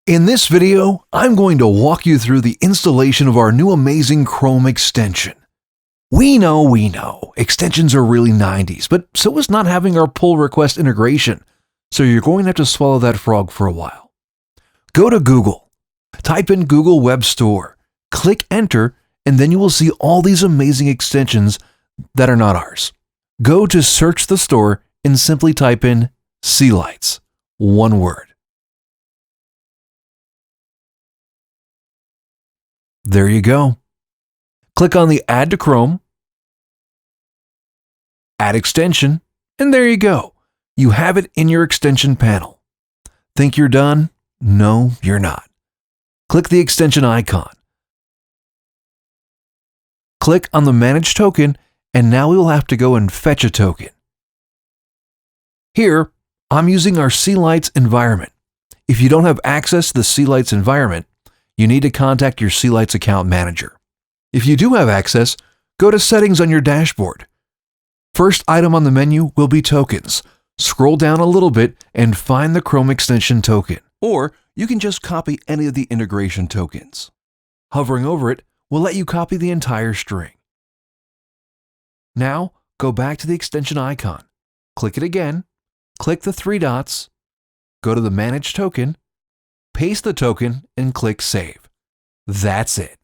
In this video, I'm going to walk you through the installation of our new amazing Chrome extension. We know, extensions are really 90s, but so is not having our pull request integration, so you're going to have to swallow that frog for a while. Go to Google, type in Google Web Store, click Enter, and then you will see all these amazing extensions that are not ours. Go to Search the Store and simply type in SeaLights, one word. There you go. Click on the Add to Chrome, Add Extension, and there you go. You have it in your extension panel. Think you're done? No, you're not. Click the extension icon. Click on the Manage Token, and now we will have to go and fetch a token. Here, I'm using our SeaLights environment. If you don't have access to the SeaLights environment, you need to contact your SeaLights account manager. If you do have access, go to Settings on your dashboard. First item on the menu will be Tokens. Scroll down a little bit and find the Chrome extension token, or you can just copy any of the integration tokens. Hovering over it will let you copy the entire string. Now, go back to the extension icon. Click it again, click the three dots, go to the Manage Token, paste the token, and click Save. That's it.